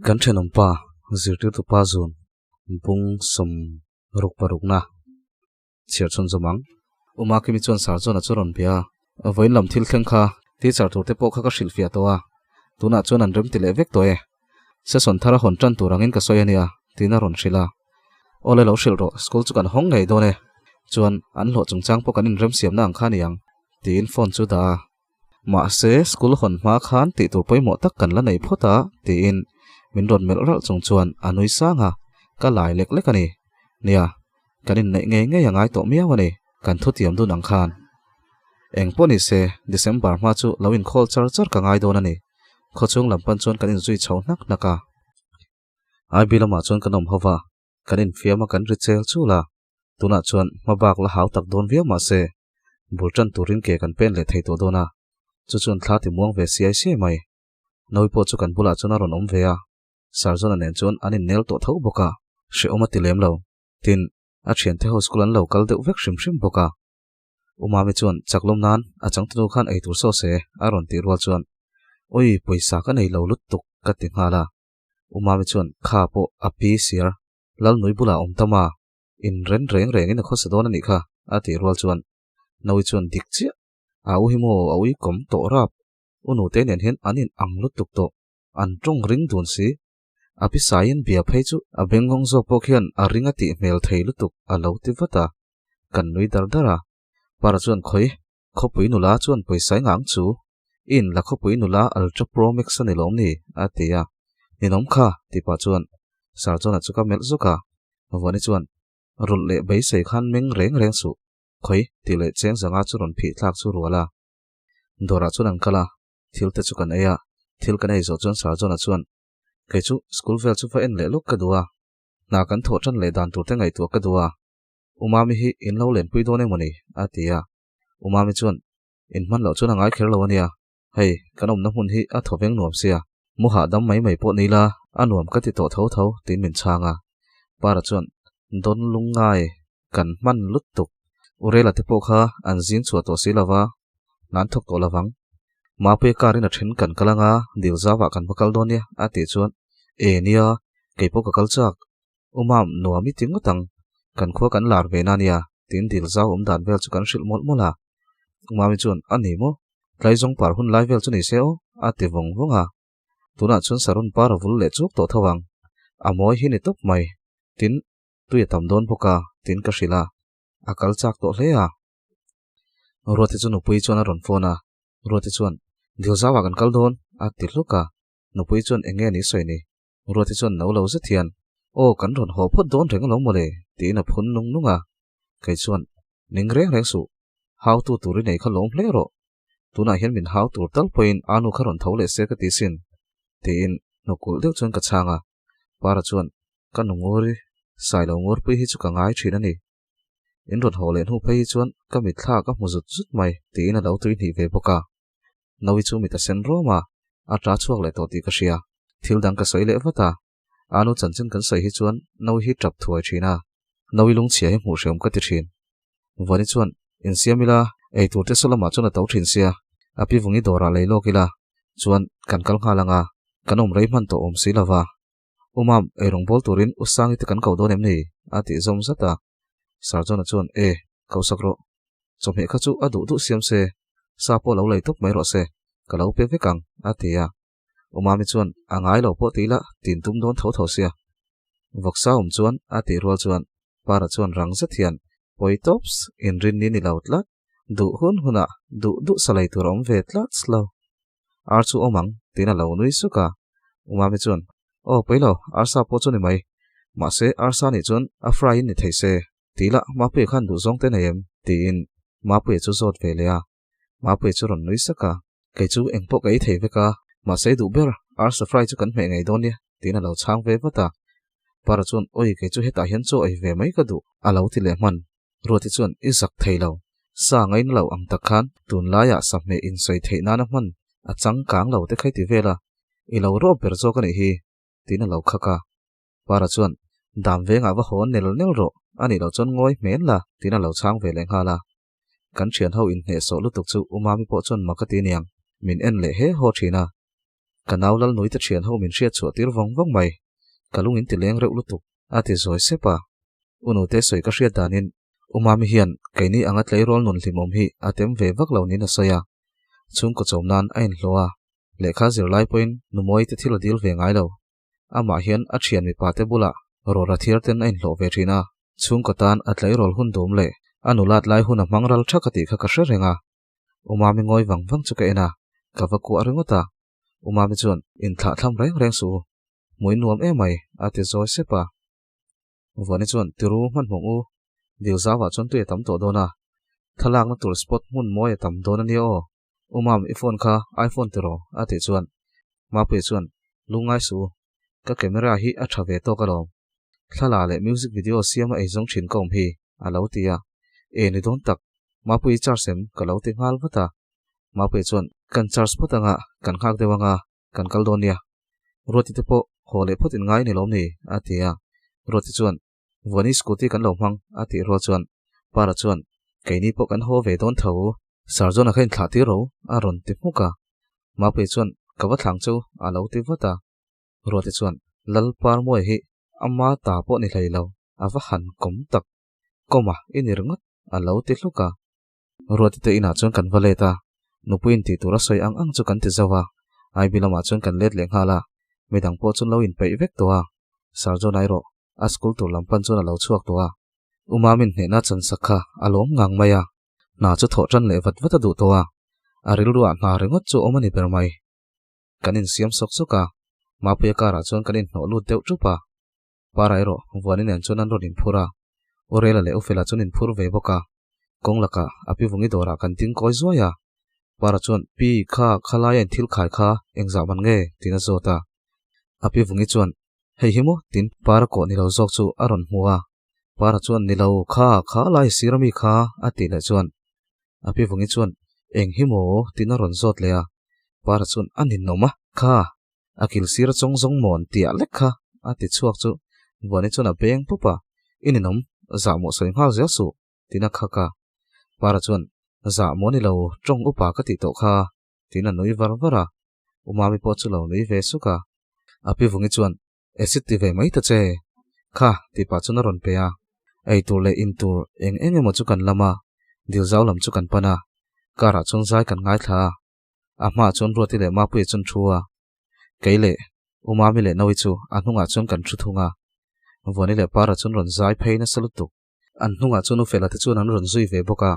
kan thenom pa zirtir tu pa zun bung som ruk paruk na chiar chon zomang uma kimi chon sar chon a choron pia voin lam thil thleng kha ti char tur te po kha ka shilfia towa tuna chon an rem ti le vek to e se son thara hon tran turangin ka soy ania tina ron shila ole lo shil ro school chu kan hong ngei do ne chuan an lo chungchang po kan in rem siam na ang kha niang tin phone chu da ma se school hon ma khan ti tur poi mo tak kan la nei phota tin min ron mel ral chung chuan anui sanga ka lai lek lek ani nia kanin nei nge nge yangai to mia wani kan thu tiam du nang khan eng poni se December ma chu lawin khol char char ka ngai don ani khochung lampan chon kanin zui chho nak naka ai bilama chon kanom hova kanin fiama kan richel chu la tuna chuan mabak la haw tak don via ma se bultan turin ke kan pen le thei to dona chu chun thla ti muang ve CIC mai noi po chu kan bula chona ron om ve a sarzona nen chon anin nel to tho boka she oma tilem lo tin a thian the ho school an local deuh vek shrim shrim boka uma me chon chaklom nan a chang tu khan ei tur so se aron ti rwal chon oi poisa ka nei lo lut tuk ka ti ngala uma me chon kha po api siar lal noi bula om tama in ren reng reng in khos don ani kha a ti rwal chon noi chon dik chi a u hi mo a ui kom to rap unu te nen hen anin ang lut tuk to an tong ring dun si api sain bia phei chu a bengong zo pokhian a ringa ti mel thei lutuk a lo ti vata kan nui dar dara para chuan khoi khopui nula chuan poisai ngang chu in la khopui nula ultra pro max ani lom ni atia ninom kha ti pa chuan sar chona chuka mel zuka wani chuan rul le bei sei khan meng reng reng su khoi ti le cheng zanga chu ron phi thlak chu ruala dora chuan an kala thil te chu kan eya thil kan ei zo chuan sar chona chuan kai chu school vel chu fa en le lok ka duwa na kan tho than le dan tur te ngai tu ka duwa umami hi in lo len pui do ne moni atia umami chuan in man lo chuan angai kher lo ania hei kanom na hun hi a thoveng nuam sia mu ha dam mai mai po nei la anuam ka ti to tho tho tin min changa para chuan don lungai kan man lut tuk urela te po kha an jing chua to si lawa nan thok to lawang ma pe karin a then kan kalanga dil zawa kan bakal donia ati chuan e nia keipo ka kalchak umam nuami tingotang kan kho kan lar ve na nia tin dil zaw dan vel chu kan shil mol mola umami chuan ani mo tlai jong par hun lai vel chu ni se o ati vong vonga tuna chun sarun par vul le chuk to thawang amoi hi ni top mai tin tui tam don boka tin ka shila akal chak to hle a roti chu nu pui chuan a ron phone a roti chuan dil zawa kan kal don ati luka nu pui chuan enge ni soi ni roti chuan no lo za thian o kan ron ho phot don reng lo mole ti na phun nung nunga kai chuan ning reng reng su how to turi nei kha lom hle ro tuna hian min how tur tal point anu kha ron thole se ka ti sin tin no kul deuh chuan ka changa para chuan kan ngori sai lo ngor pui hi chu ka ngai thin ani in ron ho le nu phei chuan ka mi thla ka mu zut zut mai ti na lo tui ni ve boka nowi chu mi ta sen roma a tra chuak le to ti ka sia thil dang ka soi le wata anu chanchin kan soi hi chuan nowi hi trap thuai thina nowi lung chia hi mu sem ka ti thin wani chuan in siamila ei tur te solama chuan a to thin sia api vungi dora le lokila chuan kan kal nga langa kanom rei man to om si lawa umam ei rong bol turin usangi te kan kau don em ni ati zom zata sarjona chuan e kausakro chomhe kha chu adu du siam se sa po lo lei tok mai ro se kalau pe vekang atia umami chuan angai lo po tila tin tum don tho tho sia voksa chuan ati rol chuan para chuan rang zathian poi tops in rin ni lautla du hun huna du salai turom ve tlat slow ar chu omang tina lo nui suka umami chuan o poilo arsa po chu ni mai ma se arsa ni chuan a fry ni theise tila ma pe khan du zong te nem tin ma pe chu zot ve le a ma pe chu ron nui saka kai chu engpo kai thei veka ma se du ber arsa fry chu kan me ngai don ni tina lo chang ve wata para chuan oi kai chu heta hian chu ai ve mai ka du alo ti le man roti chuan izak theilo sa ngai lo ang takhan tun laya samme in soi theina na man chang kang lo te khai ti vela I lo ro ber zo ka ni hi tina lo khaka para chuan dam venga wa hon nel nel ro ani lo chon ngoi men la tina lo chang ve leng hala kan thian ho in he so lu tuk chu umami po chon makati niang min en le he ho thina kanaw lal noi ta thian ho min hriat chu tir vong vong mai kalung in ti leng reuh lu tuk ati zoi sepa unu te soi ka hriat danin umami hian kaini anga tlei rol nun hlimom hi atem ve vak lo nin a soya chung ko chomnan a in hlowa lekha zirlai point numoi te thil dil ve ngai lo ama hian a thian mi pa te bula ro ra thir ten a in hlo ve thina chung ko tan a tlei rol hun dum le anulat lai hun a mangral thakati kha ka hrenga umami ngoi wang wang chu ka ena ka vaku aringota umami chuan in thla thlam reng reng su moi nuam e mai ati zoi sepa vani chuan tiru man mong u dil zawa chon tu e tam to dona thalak na tur spot mun moi tam dona ni o umam iphone kha iphone tiro ati chuan ma pe chuan lungai su ka camera hi a thave to ka lo thala le music video siama ei jong thin kom hi alo tia e ni don tak ma pui char sem ka lo te ngal wata ma pe chuan kan charge potanga kan khak dewanga kan kal donia roti te po hole photin ngai ni lom ni atia roti chuan vani scooty kan lo mang ati ro chuan para chuan kaini po kan ho ve don tho sarjona khain thla ti ro a ron ti muka ma pe chuan kawa thlang chu a lo ti wata roti chuan lal par moi hi amma ta po ni hlei lo awa han kom tak koma inir ngot a lo ti hluka roti te ina chuan kan valeta nupuin ti tura soi ang chu kan ti zawa ai bilama chuan kan let leng hala midang po chun lo in pei vek towa sarjona ro a school tur lampan chuan a lo chuak towa umamin hne na chan sakha alom ngang maya na chu tho tran le vat vata du towa aril ruwa na rengot chu omani permai kanin siam sok soka mapuya kara chuan kanin no lu deuh chupa parai ro wanin an chuan an ron in phura orela le ofela chuan in phur ve boka konglaka api vungi dora kan ting koi zuaya para chuan pi kha khalaya in thil khai kha engza man nge tina zota api vungi chuan hei himo tin para ko ni lo zok chu aron muwa para chuan ni lo kha lai sirami kha ati la chuan api vungi chuan eng himo tina ron zot leya para chuan anin noma kha akil sir chong zong mon tia lekha ati chuak chu wani chuan a beng pupa ininom za mo soi ngal zia su tina khaka para chuan za mo ni lo trong upa ka ti to kha tina noi varvara umami po chu lo nei ve suka api vungi chuan acid ti ve mai ta che kha ti pa chuna ron pe a ei tur le in tur eng mo chu kan lama dil zau lam chu kan pana kara chon zai kan ngai thla ama chon roti le ma pu chon thua keile umami le noi chu anunga chon kan thu thunga voni le para chon ron zai pheina salutu anunga chon u fela te chun an ron zui ve boka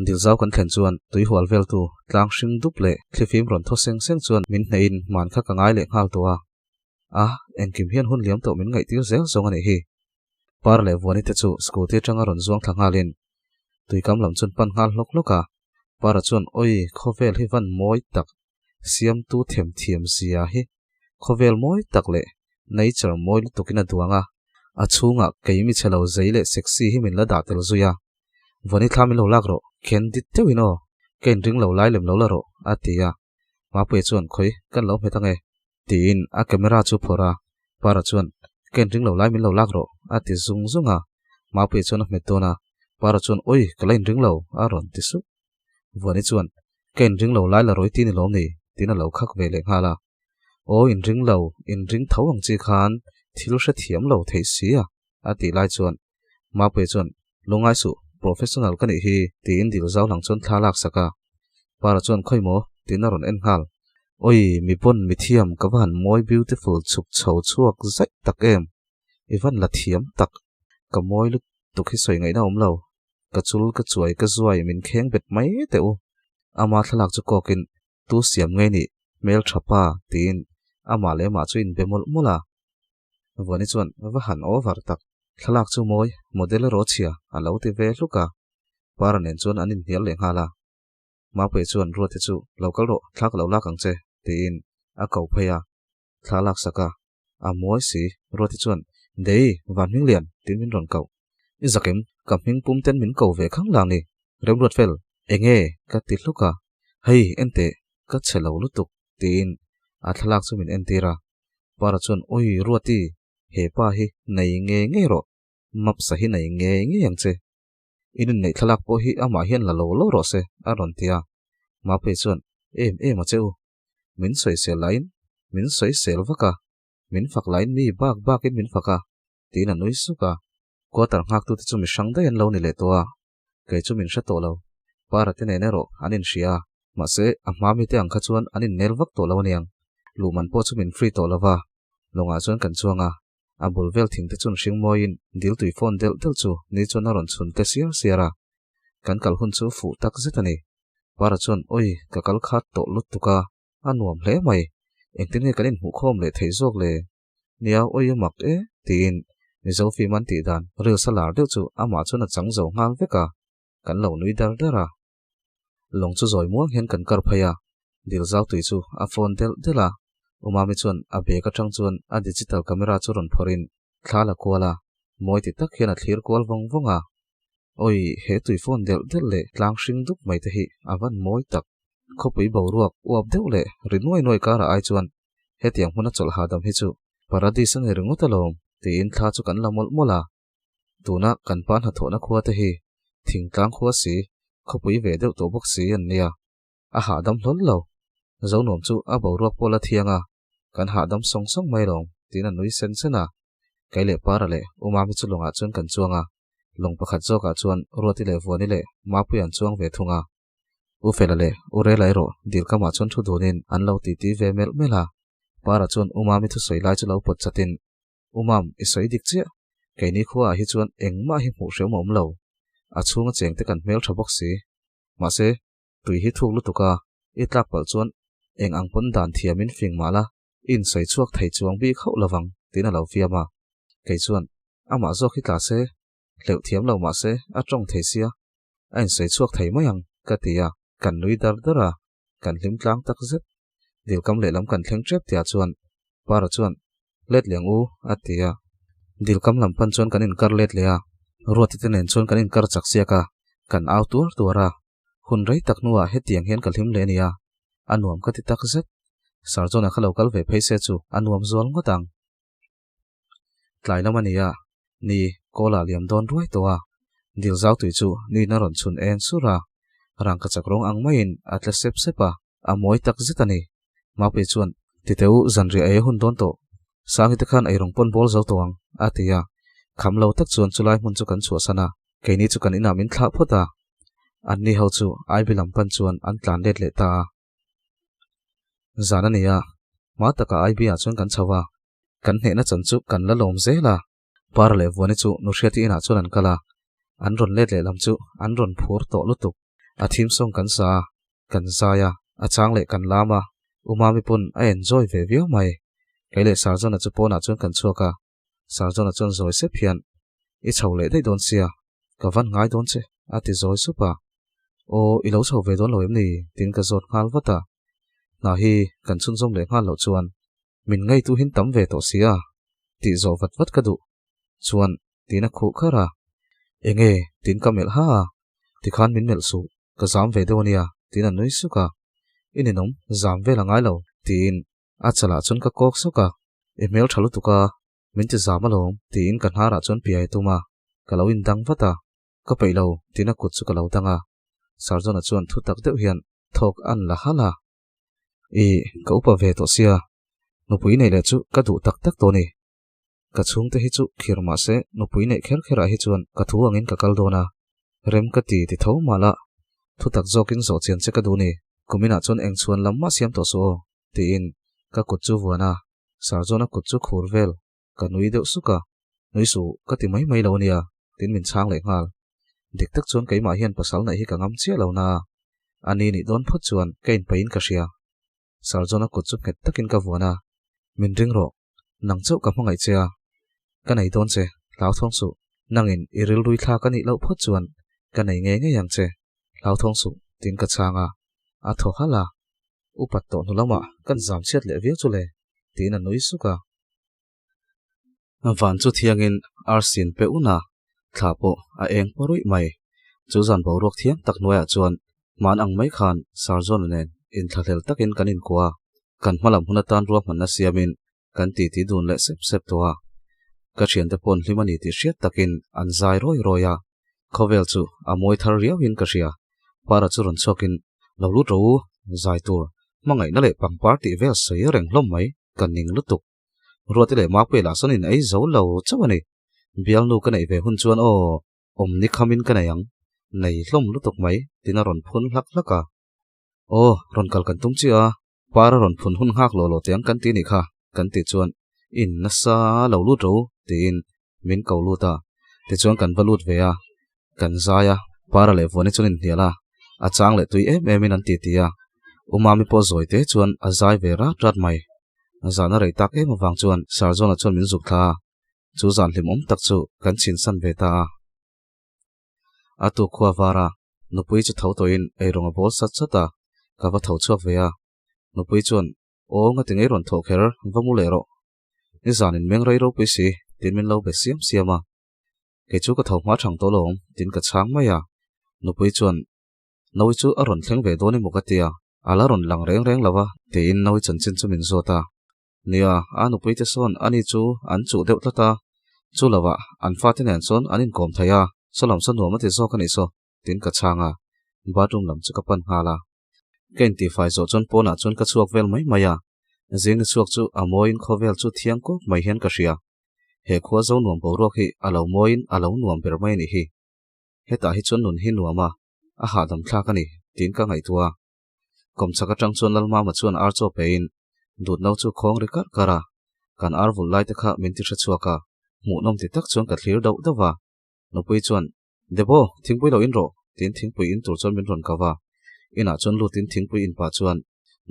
dil zau kan thlen chuan tui hual vel tu tlang hring dup le thlifim ron tho seng seng chuan min nein man kha ka ngai le ngal towa engkim hian hun liam to min ngai tir zel zong ani hi par le wani te chu scooty tanga ron zuang thangalin tui kam lam chun pan ngal lok loka para chuan oi khovel hi van moi tak siam tu them thiam zia hi khovel moi tak le nature moi tukina duanga achunga keimi chelo zeile sexy hi min la da tel zuya wani thlamin lo lak ro ken dit tewino ken ring lo lai lem lo la ro atia ma pe chuan khoi kan lo metange tin a camera chu phora para chuan ken ring lo lai min lo lak ro ati zung zunga ma pe chuan a metona para chuan oi kalain ring lo a ron ti su wani chuan ken ring lo lai la roi ti ni lom ni tina lo khak ve le ngala o in ring thau ang chi khan thil hra thiam lo thei sia ati lai chuan ma pe chuan lungai su professional kani hi tin dil zau lang chon thalak saka para chuan khoimo tina ron en hal oi mi pon mi thiam kawan moi beautiful chuk chho chuak zai tak em ivan la thiam tak ka moi lu tukhi soi ngai na omlo ka chul ka chuai ka zuai min kheng bet mai te u ama thalak chu kokin tu siam ngai ni mel thapa tin ama le ma chu in bemol mola wani chuan wa han over tak thalak chu moi model ro chia alo ti ve luka para nen chuan anin hial le hala ma pe chuan ro te chu local ro thak lo la kang che tin a kau phaya thalak saka a moi si ro ti chuan dei van hing lian tin min ron kau i zakem kam hing pum ten min kau ve khang lang ni rem rot fel enge ka ti luka hei ente ka chelo lutuk tin athlak chu min entira para chon oi ruati he pa hi nei nge ro map sa hi nei nge yang che in nei thalak po hi ama hian la lo ro se aron tia ma pe chon em a cheu min soi se lain min soi sel vaka min fak lain mi bak in min faka tin a nui suka quarter ngak tu chu mi sang dai an lo ni le to a kai chu min sha to lo para te ne ro anin shia ma se a ma mi te ang kha chuan anin nel vak to lo niang lu man po chu min free to lova longa chuan kan chuanga a bul vel thing te chun hring moin dil tui phone del chu ni chon aron chun te siara kan kal hun chu fu tak zetani para chon oi ka kal khat to lut tuka anuam hle mai engtin he kanin hu khom le thei jok le nia oi mak e tin ni zo fi man ti dan ril salar deuh chu ama chuna chang zo ngal veka kan lo nui dar dara long chu zoi muang hen kan kar phaya dil zau tui chu a phone del dela umami chuan a beka tang chuan a digital camera chu ron phorin thala kwala moi ti tak hian a thlir kwal vonga oi he tui phone del le tlang hring dup mai te hi awan moi tak khopui boruak uap deuh le rinoi kara ai chuan he tiang hmuna chol hadam hi chu paradise ang ringot alom tin thla chu kan lamol mola tuna kan pan ha thona khuwa te hi thing tlang khuwa si khopui ve deuh to bok si an nia a hadam hlol lo zo nom chu a boruak pola thianga kan hadam song mai long tin an nui sen sena kaile para le umami chu longa chuan kan chuanga long pakhat zoka chuan ruati le vuani le mapu an chuang ve thunga u fela le u re lai ro dil kama chuan thu dunin an lo ti ve mela para chuan umami thu soi lai chu lo pot chatin umam i soi dik che kaini khuwa hi chuan engma hi mu hreu mom lo a chunga cheng te kan mel thabok si ma se tui hi thuk lu tuka i tlak pal chuan eng ang pon dan thiamin fing mala in soi chuak thei chuang bi khau lawang tin a lo fiama kei chuan ama zo khi ta se leu thiam lo ma se a tong thei sia ain soi chuak thei mayang ka tia kan nui dar dara kan lim tlang tak zet dil kam le lam kan thleng trep tia chuan para chuan let leng u atia dil kam lam pan chuan kan in kar let lea ruati te nen chuan kan in kar chak sia ka kan au tuara hun rei tak nuwa he tiang hian kal him le nia anuam ka ti tak zet sarjona khalo kal ve phaise chu anuam zol ngotang tlai lamania ni kola liam don ruai towa dil zau tui chu ni na ron chun en sura rang ka chakrong ang main atla sepa a moi tak zetani ma pe chuan titeu zanri ai hun don to sangi te khan ai rong pon bol zau towang atia khamlo tak chuan chulai mun chu kan chua sana keini chu kan ina min thla phota anni ho chu ai bilam pan chuan an tlan let le ta zanania ma taka ai bia chuan kan chawa kan hne na chan chu kan la lom zela par le woni chu nu hriati ina chuan an kala an ron let le lam chu an ron phur to lutuk a thim song kan sa ya a chang le kan lama umami pun a enjoy ve viau mai kaile sarjona chu pona chuan kan chuaka sarjona chuan zoi se phian i chhole dei don sia ka van ngai don che ati zoi supa o i lo chho ve don lo em ni tin ka zot ngal wata na hi kan chun zom le ngal lo chuan min ngai tu hin tam ve to sia ti zo wat ka du chuan tina khu khara enge tin kamel ha ti khan min mel su ka zam ve donia tin an nui suka ininom zam ve la ngai lo tin a chala chun ka kok suka email thalu tuka min ti zama lo tin kan hara chun pi ai tuma ka lo in dang wata ka peilo tina kut su ka lo tanga sarjona chuan thu tak deuh hian thok an la hala i ka upa ve to sia nupui nei le chu ka du tak to ni ka chung te hi chu khirma se nupui nei kher hi chuan ka thu angin ka kal dona rem ka ti tho mala thu tak zokin zo chen che ka du ni kumina chon eng chuan lamma siam to so tin ka kut chu wana sarjona kut chu khurvel ka nui deuh suka nui su ka ti mai lo nia tin min chang le ngal dik tak chuan keima hian pasal nai hi ka ngam chia lo na ani ni don phot chuan kein pain ka ria sarjona kut chu phet takin ka wana min ring ro nang chau ka hmangai chia ka nei don che lau thong su nangin iril rui thla ka ni lo phot chuan ka nei nge yang che lau thong su tin ka changa a tho hala upat to nulama kan zam chiat le viau chu le tin an nui suka van chu thiangin arsin pe una thlapo a eng porui mai chu zan bo rok thiam tak noya chuan man ang mai khan sarjon nen in thlathel takin kan in kwa kan hmalam huna tan ruam man na siamin kan ti dun le sep towa ka thian te pon hlimani ti hriat takin an zai roya khovel chu amoi thar riau in ka ria para chu ron chokin lo lu ro zai tur mangai na le pangpar ti vel sei reng hlom mai kan ning lutuk ruati le mak pe la sonin ei zo lo chawani bial nu ka nei ve hun chuan o omni khamin ka nei ang nei hlom lutuk mai tina ron phun hlak hlaka o ron kal kan tum chi a para ron phun hun hak lo tiang kan ti ni kha kan ti chuan in na sa lo lu ro tin min ko lu ta ti chuan kan valut ve a kan zaya para le vone chunin hiala a chang le tui em in an ti tia umami po zoi te chuan a zai ve ra rat mai zana rei tak em awang chuan sarzona chuan min zuk tha chu zan hlim tak chu kan chin san ve ta atu khuwa wara nupui chu tho to in ei ronga bol sat sata ka va tho chuak ve a nupui chuan o nga tingai ron tho kher vamu le ro ni zan in meng rei ro pi si tin min lo be siama ke chu ka tho ma thang to lom tin ka chang mai a nupui chuan noi chu a ron thleng ve do ni mukatia ala ron lang reng lawa te in noi chan chin chu min zota nia a nupui te son ani chu an chu deuh tlata chu lawa an fa te nen son anin kom thaya solam son nuam te zo ka ni so tin ka changa bathroom lam chu ka pan hala ken ti fai zo chon pona chon ka chuak vel mai maya jing ni chuak chu amoin khovel chu thiang ko mai hian ka ria he khuwa zo nuam bo ro hi alo moin alo nuam ber mai ni hi heta hi chon nun hi nuama a ha dam thla ka ni tin ka ngai tua kom chaka tang chon lalma ma chuan ar cho pein dut no chu khong ri kar kara kan ar vul lai te kha min ti thra chuaka mu nom ti tak chuan ka thlir deuh dawa nopui chuan debo thingpui lo in ro tin thingpui in tur chon min ron kawa ina chon lu tin thingpui in pa chuan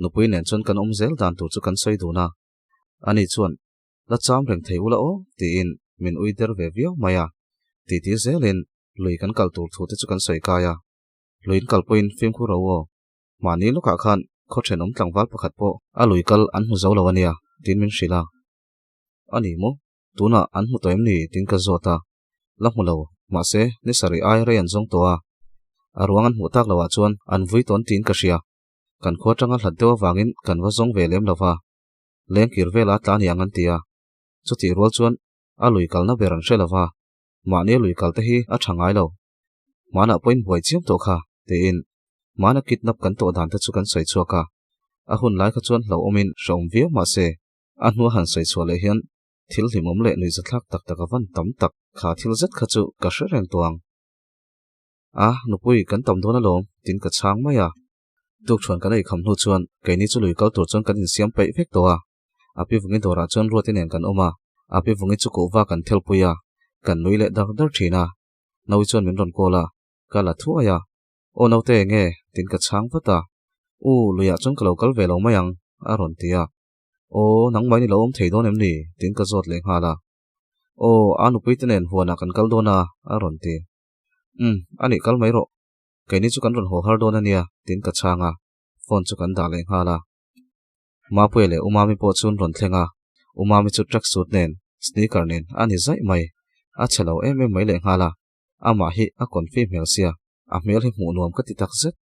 nopui nen chon kan zel dan tur chu kan soi duna ani chuan la cham reng thei ula o ti in min uider ve viau maya ti zelin lui kan kal tur thu te chu kan soi kaya luin kal point film khu ro o mani lo ka khan kho thenom tlangwal pakhat po a lui kal an hu zo lawania tin min hrila ani mo tuna an hu toim ni tin ka zota lakmulo ma se ni sari ai re an zong towa arwang an hu tak lawa chuan an vui ton tin ka ria kan kho tanga hlat dewa wangin kan wa zong ve lem lawa leng kir vela tlan yang an tia chuti rol chuan a lui kal na beran hrelawa mani lui kal te hi a thangai lo mana point boi chiam to kha te in mana kidnap kan to dan ta chu kan soi chuaka a hun lai kha chuan lo omin rom via ma se a hnu han soi chhuale hian thil hlimom le nui zathak tak tak awan tam tak kha thil zet kha chu ka hreng tuang a nupui kan tam dona lom tin ka chang maya tuk thon kan ei kham hnu chuan keini chu lui kal tur chuan kan in siam pei vek towa api vungi dora chuan ruatin en kan oma api vungi chu ko wa kan thelpuya kan nui le dak dar thina noi chuan min ron kola kala thuaya o note nge tin ka chang vata u luya chung kalo kal velo mayang a ron tia o nang mai ni lom thei don em ni tin ka zot leng hala o anu puitenen huana kan kal dona a ron ti ani kal mai ro kaini chu kan ron ho har dona nia tin ka changa phone chu kan da leng hala ma puele umami po chun ron thlenga umami chu track suit nen sneaker nen ani zai mai a chalo em mai leng hala ama hi a confirm mel sia a mel hi mu nuam ka ti tak zet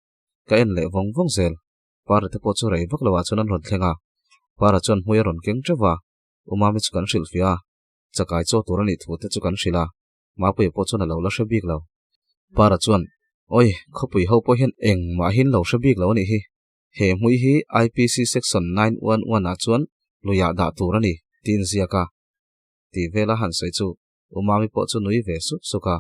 ka en le vong zel para te po chu rei vak lawa chuan an ron thlenga para chon hmuya ron keng trewa umami chu kan hril fia chakai chaw turani thu te chu kan hrila ma pui po chon lo la hrebik lo para chuan oi khopui ho po hian eng ma hin lo hrebik lo ni hi he hmui hi IPC section 911 a chuan luya da turani tin ziaka ti vela han sai chu umami po chu nui ve su suka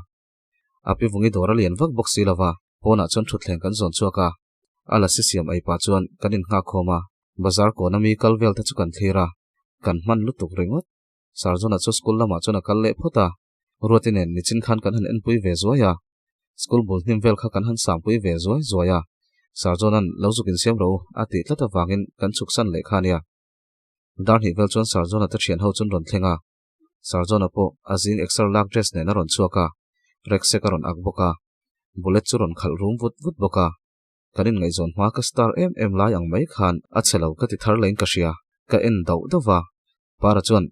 api vungi dora lian vak box silawa pona chon thuthleng kan zon chuaka ala sisiam ai pa chuan kanin nga khoma bazar ko nami kalvel te chu kan thira kan man lutuk ringot sarzona chu school lama chona kalle phota ruatinen nichin khan kan han en pui ve zoya school bul hnim vel kha kan han sam pui ve zoya sarzonan lozukin siam ro ati tlata wangin kan chuksan le khania dar hi vel chon sarzona ta thian ho chun ron thlenga sarzona po azin extra lak dress ne na ron chuaka rekse ka ron akboka bullet chu ron khal rum vut boka kanin ngai zon hma ka star em lai ang mai khan a chelo ka ti thar lein ka ria ka en dau dawa para chuan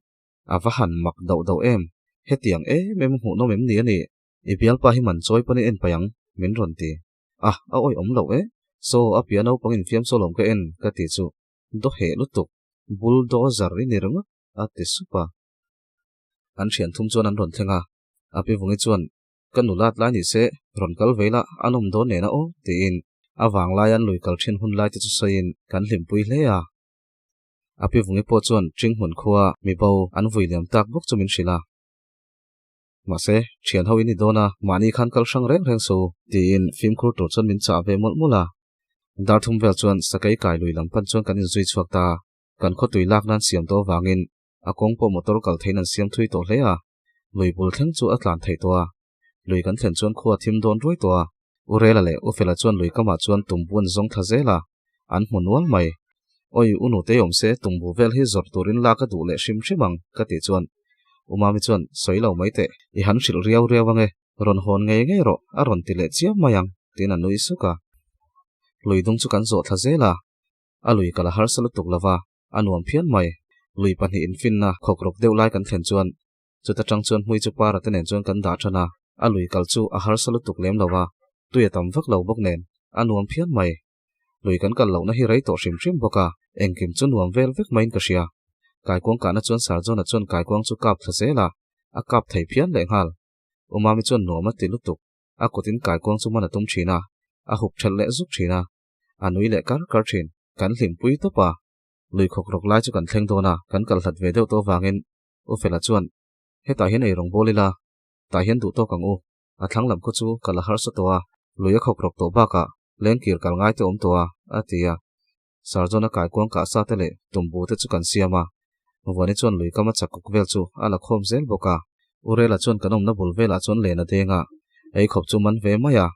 avahan mak dau em hetiang mem hu no mem ni ani ibial pa hi man choi pani en payang min ron ti a oi om lo so apiano pangin fiam so lom ka en ka ti chu do he lutuk bulldozer ni ranga ati supa an thian thum chuan an ron thlenga api vungi chuan kanulat lai ni se ron kal veila anom do ne na o ti in awang lai an lui kal thin hun lai ti chu sain kan hlimpui hle a api vungi po chuan tring hun khuwa mi bo an vuiliam tak bok chumin hrila mase thian ho ini dona mani khan kal sang reng reng so ti in film khur tur chuan min cha ve mol mola dar thum vel chuan sakai kai lui lam pan chuan kan in zui chuak ta kan kho tui lak nan siam to wangin akong po motor kal theinan siam thui to hle a lui bul thleng chu atlan thei to a lui kan thlen chuan khuwa thim don roi to a urela le ufela chuan lui kama chuan tumbun zong thazela an hmunwal mai oi unu te yom se tumbu vel hi zor turin la ka du le shim shimang ka ti chuan umami chuan soilo mai te I han shil riau riau wange ron hon nge nge ro a ron ti le chiam mayang tin an nui suka lui dung chu kan zo thazela a lui kala har salu tuk lawa anuam phian mai lui pani in fin na khokrok deu lai kan thlen chuan chuta tang chuan hui chu para te nen chuan kan da thana a lui kal chu a har salu tuk lem lawa tuya tam vak lo bok nen anuam phian mai lui kan kal lo na hi rei to shim shim boka engkim chu nuam vel vek main ka sia kai kwang ka na chuan sar zona chuan kai kwang chu kap thazela a kap thei phian le ngal umami chuan nuama ti lutuk a kutin kai kwang chu mana tum thina a hup thal le zuk thina anui le kar kar thin kan hlimpui to pa lui khokrok lai chu kan thleng dona kan kal hlat ve deuh to wangin ufela chuan heta hian ei rong bolila ta hian du to kang u a thanglam ko chu kala har sa to a lui a khokrok to ba ka lengkir kal ngai te om to a atia sarjona kai kwang ka sa te le tumbu te chu kan siama wani chuan lui kama chakuk vel chu ala khom zel boka urela chuan kanom na bul vela chuan le na denga ei khop chu man ve maya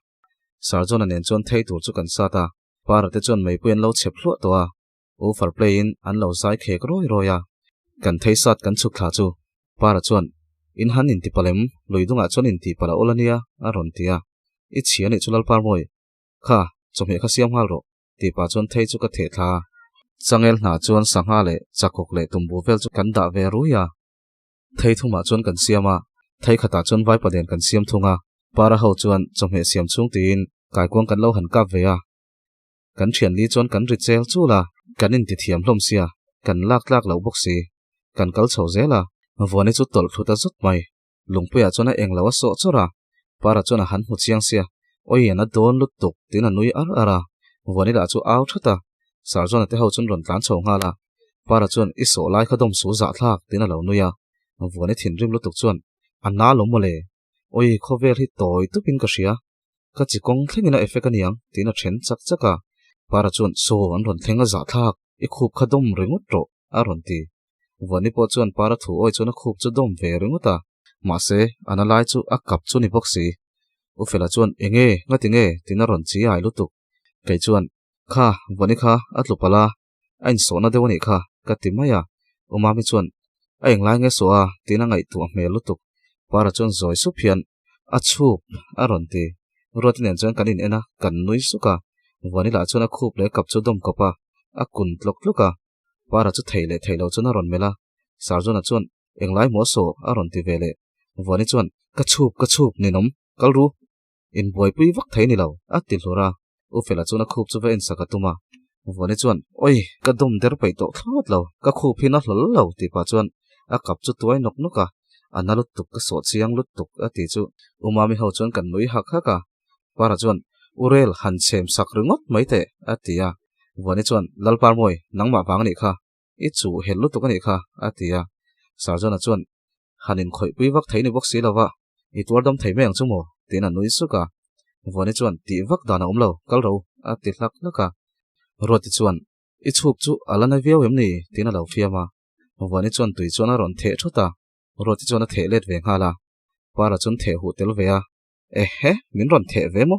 sarjona nen chuan thei tur chu kan sa ta para te chuan mei puan lo chep hluah to a over play in an lo zai khek roi roya kan thei sat kan chuk thla chu para chuan in han in ti palem lui dunga chuan in ti pala olania a ron tia I chiani chulal par moi kha chome kha siam hal ro ti pa chuan thei chu ka the thla changel na chuan sangha le chakok le tumbu vel chu kan da ve ruya thei thuma chuan kan siama thei khata chuan vai paden kan siam thunga para ho chuan chome siam chung tin kai kwang kan lo han kap ve a kan thian li chuan kan ri chel chu la kan in ti thiam hlom sia kan lak lak lo bok si kan kal chho zela vone chu tol thuta zut mai lungpuya chuan a eng lo a so chora para chuan a han hu chiang sia oi ana don lut tuk tin a nui ar ara vone la chu au thata sarjona te ho chun ron tlan chho nga la para chuan I so lai khadom su za thlak tin a lo nuya vone thin rim lutuk chuan an na lom mole oi khovel hi toi tupin ka sia ka chi kong thlengina effect aniang tin a then chak chaka para chuan so an ron thlenga za thak I khup khadom ringut ro a ron ti vone po chuan para thu oi chuan a khup chu dom ve ringuta ma se analai chu a kap chu ni boxi ufela chuan enge ngatinge tin a ron chi ai lutuk kai chuan kha vone kha atlu pala ain so na dewani kha katimaya umami chuan a eng lai nge so a tin a ngai tu hmel lutuk para chuan zoi su phian a chup a ron ti rotin en chuan kanin ena kan nui suka vone la chuan a khup le kap chu dom kopa a kun tlok tluka para chu theile theilo chuan a ron mela sarjona chuan eng lai mo so a ron ti vele vone chuan ka chup ni nom kalru in boy pui vak thei ni lo a ti hlura ufela chuan a khup chu ve en sakatuma vone chuan oi ka dom der pai to thlot lo ka khup hi na hlol lo ti pa chuan a kap chu tuai nok noka analut tuk ka so chiang lut tuk a ti chu umami ho chuan kan nui hak haka para chuan urel han chem sak ringot mai te a tia vone chuan lalpar moi nangma wang ni kha I chu hel lu tuk ani kha a tia sarjona chuan hanin khoi pui vak thei ni bok si lawa I tuar dam thei meng chu mo tin a nui suka vone chuan ti vak dana umlo kal ro a ti hlak laka roti chuan I chup chu alana viau em ni tin a lo fiama vone chuan tui chuan a ron the thuta roti chuan a the let ve ngala para chuan the hu tel ve a he min ron the ve mo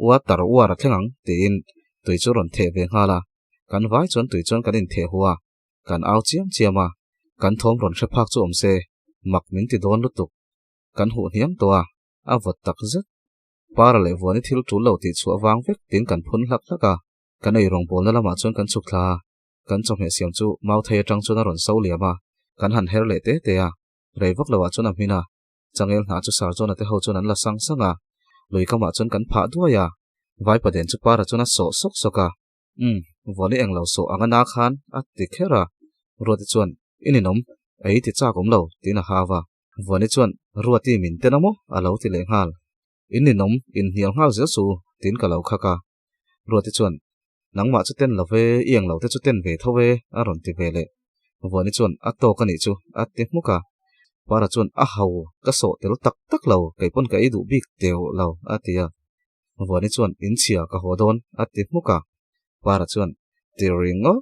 wa tar wa ra thengang tin tui chu ron the ve ngala kan vai chuan tui chuan kan in the huwa kan au chiam chiama kan thom ron hre phak chu om se mak min ti don lutuk kan hu hiam to a vot tak zet para le vone thil tu lo ti chu awang vek tin kan phun hlak hlaka kan ei rong bol na lama chuan kan chuk thla kan chom he siam chu mau thei atang chuan a ron so liama kan han her le te te a rei vak lawa chuan a hmina changel na chu sarjona te ho chuan an la sang sanga lui kama chuan kan pha duaya vai paden chu para chuna so sok soka voni englo so angana khan ati khera ruati chuan ininom ei ti cha kom lo tina hawa voni chuan ruati min tenamo alo ti le ngal ininom in hial ngal zel su tin ka lo khaka ruati chuan nangma chu ten love iang lo te chu ten ve thowe aron ti vele voni chuan ato kani chu ati muka para chuan a hau ka so tel tak tak lo kaipon ka idu bik teu lo atia voni chuan in chia ka hodon ati muka para chuan tiringo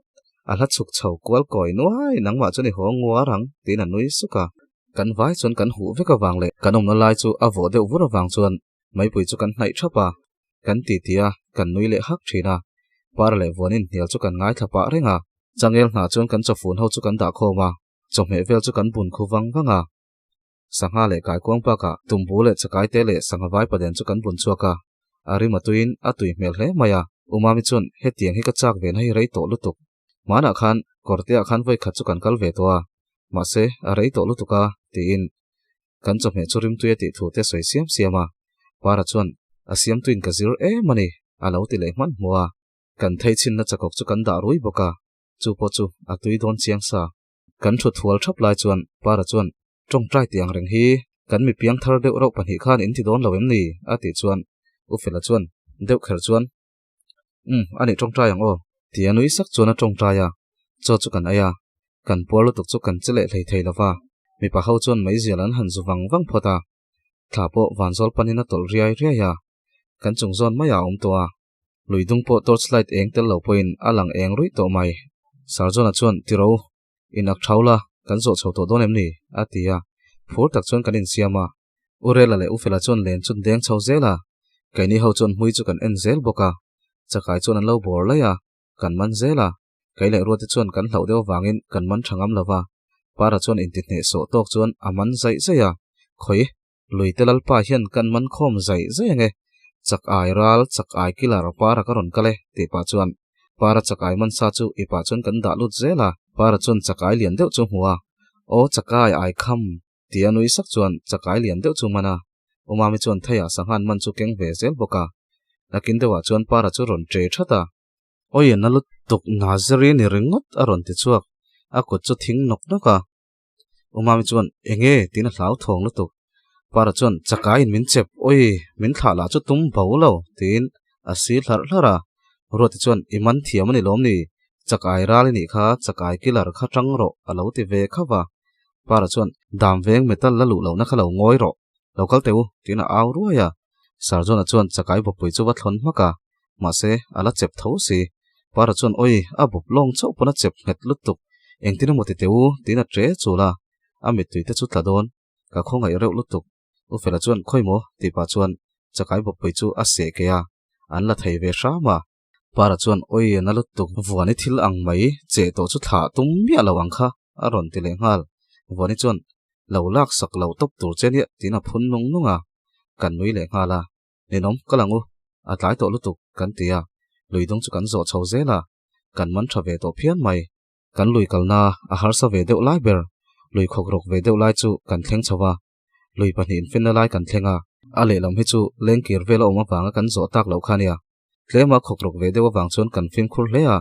ala chuk chau kwal koi nuai nangma chu ni ho ngwa rang tin anui suka kan vai chuan kan hu veka wangle kanom no lai chu avo de vura wang chuan mai pui chu kan hnai thapa kan ti tia kan nui le hak thina para le vonin hial chu kan ngai thapa renga changel na chuan kan chafun ho chu kan da khoma chome vel chu kan bun khu wanga sangha le kai kwang pa ka tumbu le chakai te le sangha vai paden chu kan bun chuaka ari matuin atui mel hle maya umami chun he tiang hi ka chak ve nai rei to lutuk mana khan kortia khan voi khat chu kan kal ve towa ma se a rei to lutuka tin kan chome churim tuya ti thu te soi siam siama para chuan a siam tuin ka zir e mani alo ti le man muwa kan thei chin na chakok chu kan da rui boka chu po chu atui don chiang sa kan thu thual thap lai chuan para chuan trong trai tiang reng hi kan mi piang thar deuh ro pani khan in ti don lo em ni ati chuan u fela chuan deuh kher chuan ani trong trai ang o tianui sak chuan a trong trai ya cho chu kan aya kan pol tuk chu kan chele thei thei lawa mi pa ho chuan mai zialan han zu wang phota thapo wanzol panina tol riai ria ya kan chung zon maya towa luidung po torchlight eng tel lo poin alang eng rui to mai sarjona chuan tiro inak thaula kan zo chho to don em ni atia phur tak chuan kan in siama urela le ufela chuan len chun deng chho zela kaini ho chuan hui chu kan en zel boka chakai chuan an lo bor la ya kan man zela kaile ruati chuan kan hlau deuh wangin kan man thangam lawa para chuan in titne so tok chuan aman zai zaya khoi luitelal pa hian kan man khom zai zai nge chak ai ral chak ai kilar para karon kale ti pa chuan para chakai man sa chu ipa chuan kan da lut zela para chuan chakai lian deuh chu huwa o chakai ai kham tianui sak chuan chakai lian deuh chu mana umami chuan thaya sanghan man chu keng ve zel boka nakin dewa chuan para chu ron tre thata oi na lut tuk nazari ni ringot aron ti chuak a kut chu thing nok noka umami chuan enge tin hlau thong lutuk para chuan chakai in min chep oi min thala chu tum bolo tin asi hlar hlara ruati chuan iman thiam ani lom ni chakai rali ni kha chakai kilar kha tang ro alo ti ve khawa para chuan dam veng metal la lu lo na khalo ngoi ro lokal teu tina aw ruaya sarjona chuan chakai bopui chu wa thlon maka ma se ala chep tho si para chuan oi a bop long chau pona chep het lutuk engtina moti teu tina tre chula ami tui te chu tladon ka khongai reuh lutuk u fela chuan khoimo ti pa chuan chakai bopui chu a se ke ya an la thei ve sha ma para chuan oi na lutuk vuani thil ang mai che to chu tha tum mia lawang kha aron ti le ngal vuani chuan lo lak sak lo top tur chenia tina phun nung nunga kan nui le ngala ninom kalangu atlai to lutuk kan tia luidong chu kan zo chho zela kan man tha ve to phian mai kan lui kalna a har sa ve deuh lai ber lui khok rok ve deuh lai chu kan thleng chawa lui panin finna lai kan thlenga a le lam hi chu lengkir vela oma wanga kan zo tak lo khania tlema khok rok ve deuh wang chuan kan film khur hlea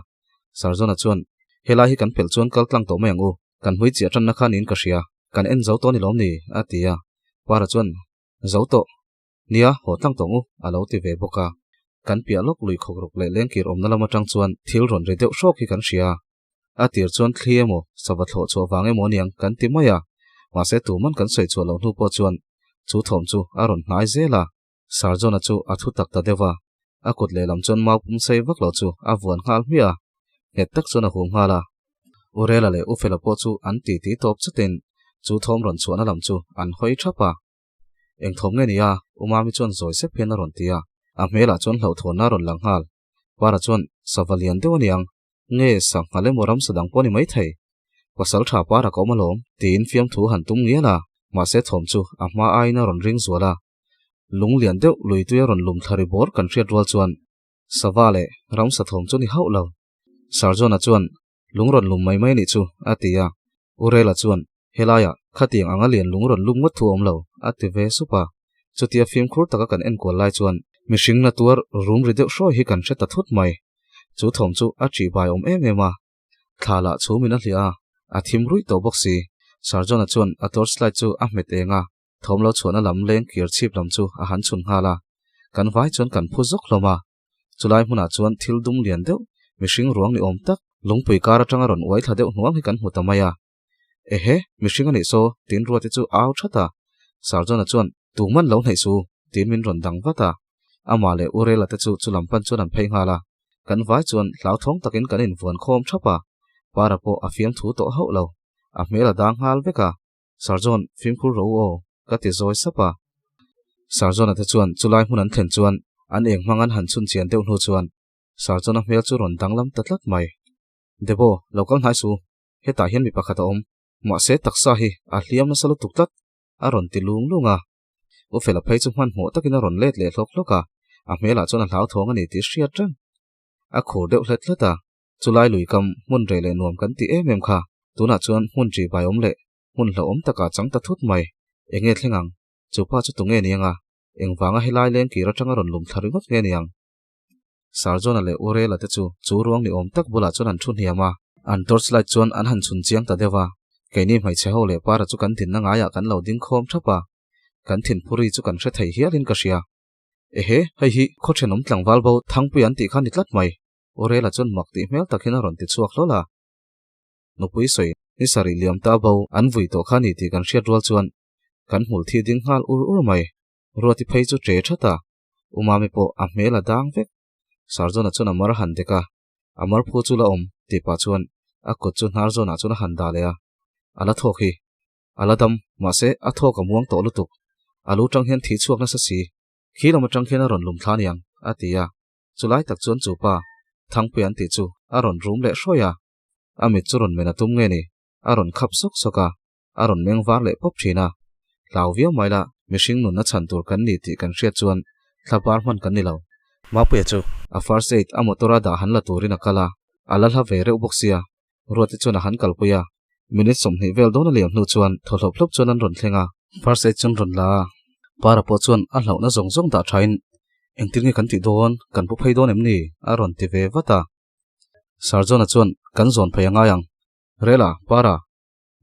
sarjona chuan helai hi kan pel chuan kal tlang to mengu kan hui chi atran na khanin ka hria kan en zo to ni lom ni atia para chuan zo to nia ho tlang tongu alo ti ve boka kan pia lok lui khok rok le lengkir omna lama tang chuan thil ron re deuh shok hi kan hria atir chuan thliemo sawathlo cho wange moniang kan ti maya ma se tu man kan soi chu lo hnu po chuan chu thom chu aron hnai zela sarjona chu athu tak ta dewa akut le lam chuan mau pum sei vak lo chu a vuan hal mia het tak chuna hum hala urela le ufela po chu an ti ti top chutin chu thom ron chuana lam chu an hoi thapa eng thom nge nia umami chuan zoi se phen ron tia a mela chuan hlo thona ron lang hal para chuan savalian dewaniang nge sang hale moram sadang poni mai thei pasal tha para ko malom tin fiam thu han tum ngia la ma se thom chu a ma aina ron ring zuala lung lian deuh lui tuya ron lum thari bor kan hriat wal chuan savale ram sa thom chu ni hau lo sarjona chuan lungron lum mai mai ni chu atia urela chuan helaya khatiang anga lian lungron lum ngot thu om lo ati ve supa chutia film khur taka kan en kol lai chuan mishing na tuar room rideu shoi hi kan hret thut mai chu thom chu a chi bai em ema thala chu min a hlia a thim rui to boxi sarjona chuan a torchlight chu a met enga thomlo chuan a lam leng kir chip lam chu a han chun hala kan vai chuan kan phu zok hloma chulai hmuna chuan thil dum lian deuh mishing ruang ni om tak lungpui kar atanga ron uai thla deuh nuam hi kan hmu tamaya ehe mishing ani so tin ruati chu au thata sarjona chuan tuman lo nei su tin min ron dang wata amale urela te chu chulampan chuan an phei hala kan vai chuan hlau thong takin kan in vuan khom thapa parapo a fiam thu to ho lo a mela dang hal veka sarjon film khur ro o ka ti zoi sapa sarjon ate chuan chulai hmun an thlen chuan an eng hmangan han chun chian deuh hnu chuan sarjon a mel chu ron danglam tatlat mai debo lokal hnai su heta hian mi pakhat a om ma se taksa hi a hliam na salu tuktat a ron ti lung lunga u fela phei chu hman hmo takin a ron let le hlok hloka a mela chuan a hlau thong ani ti hriat tang a khur deuh hlet hleta chulai lui kam mun re le nuam kan ti em kha tuna chuan mun ri bai om le mun hlo om taka chang ta thut mai enge thlengang chupa chu tunge nianga engwanga hilai leng ki ratanga ron lum tharingot nge niang sarjona le urela te chu ruang ni om tak bula chuan an thun hiama an torchlight chuan an han chun chiang ta dewa keini mai che ho le para chu kan tin na nga ya kan lo ding khom thapa kan thin phuri chu kan hre thei hialin ka ria ehe hei hi kho thenom tlangwal bo thangpui an ti khan nitlat mai orela chon mak ti mel takin a ron ti chuak hlola nupui soi ni sari liam ta bo an vui to khani ti kan hriat rual chuan kan hmul thi ding hal ur mai ruati phei chu tre thata umami po a mela dang vek sarjona chon amar han deka amar phu chu la om ti pa chuan a ko chu nar zona chuna han da le a ala thok hi ala dam ma se a thok amuang to lutuk alu tang hian thi chuak na sa si khilama tang hian a ron lum thlaniang atia chulai tak chuan chupa thangpui an ti chu a ron room le hroya amit chu ron mena tum nge ni a ron khap sok soka a ron mengwar le pop thina hlawviau maila mishing nun na chan tur kan ni ti kan hriat chuan thlapar hman kan ni lo mapuya chu a first aid a motora da han la turin a kala ala hla ve reuh boxia ruati chuan a han kalpuya minute somni vel dona liam hnu chuan tholop hlop chuan an ron thlenga first aid chun ron la para po chuan a hlau na zong zong da thain engtir nge kan ti don kan pu phei don emni a ron ti ve wata sarjona chuan kan zon phei anga yang rela para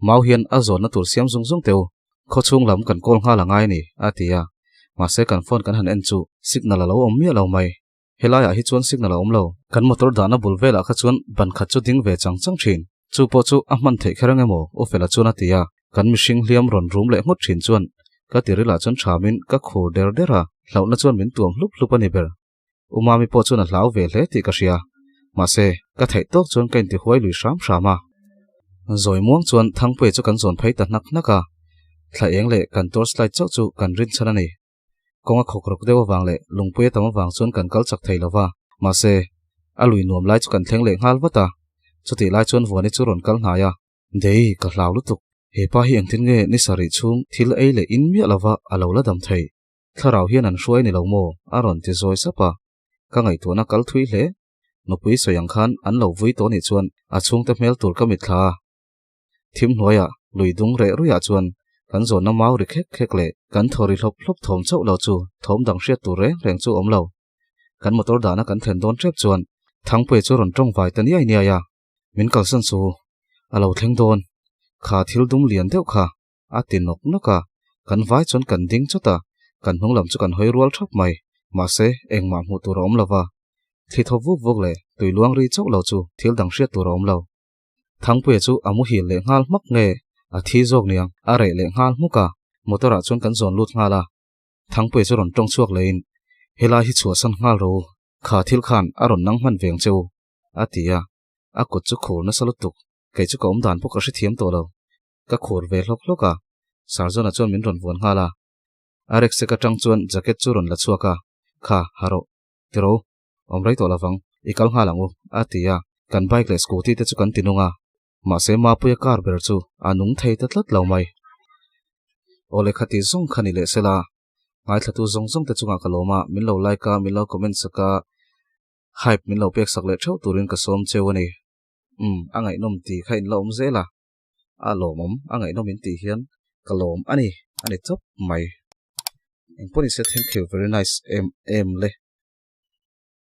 mau hian a zon na tur siam zung zung teu kho chung lam kan kol nga la ngai ni atia ma se kan phone kan han en chu signal alo om mi alo mai helaya hi chuan signal om lo kan motor dana bulvela kha chuan ban khat chu ding ve chang chang thin chu po chu a man thei kherang emo o fela chuna tia kan mishing hliam ron room le ngot thin chuan ka tirila chuan thamin ka khur der dera hlauna chuan min tuam hlup hlup ani ber umami po chuan a hlau ve hle ti ka ria ma se ka thei tok chuan kain ti huai lui sham shama zoi muang chuan thangpui chu kan zon phei ta nak naka thla eng le kan torchlight chau chu kan rin chana ni konga khokrok dewa wang le lungpui tama wang chuan kan kal chak thei lova ma se a lui nuam lai chu kan thleng le ngal wata chuti lai chuan vuani chu ron kal hnaya dei ka hlau lutuk he pa hi angtin nge ni sari chung thil ei le in mi alawa alo la dam thei tharau hian an hruai ni lo mo a ron ti zoi sapa ka ngai tu na kal thui hle nupui soyang khan an lo vui to ni chuan a chung te mel tur ka mit thla thim hnuaya lui dung re ruya chuan kan zon na mau ri khek khek le kan thori hlop hlop thom chau lo chu thom dang hriat tur reng chu om lo kan motor dana kan thlen don trep chuan thangpui chu ron tong vai tani ai nia ya min kal san chu alo thleng don kha thil dum lian deuh kha a tin nok noka kan vai chon kan ding chota kan hnunglam chu kan hoi rual thap mai ma se engma hmu tur om lova thi tho vuk vuk le tui luang ri chau lo chu thil dang hriat tur om lo thangpui chu amu hil le ngal mak nge a thi jok niang a re le ngal muka motora chuan kan zon lut ngala thangpui chu ron tong chuak lein hela hi chua san ngal ro kha thil khan a ron nang man veng cheu atia a kut chu khur na salutuk ke chu ka om dan pok a hri thiam to lo ka khur ve hlok hloka sarjona chuan min ron vuan ngala arek se ka tang chuan jacket chu ron la chuaka kha haro tiro omrai to lawang ikal ngalangu atia kan bike le scooty te chu kan tinunga ma se ma puya car ber chu anung thei ta tlat lo mai ole khati zong khani le sela ngai thatu zong zong te chunga kaloma min lo like ka min lo comment saka hype min lo pek sak le thau turin ka som chewani angai nom ti khain lom zela a lomom angai nom in ti hian kalom ani chop mai eng poni se thank you very nice em le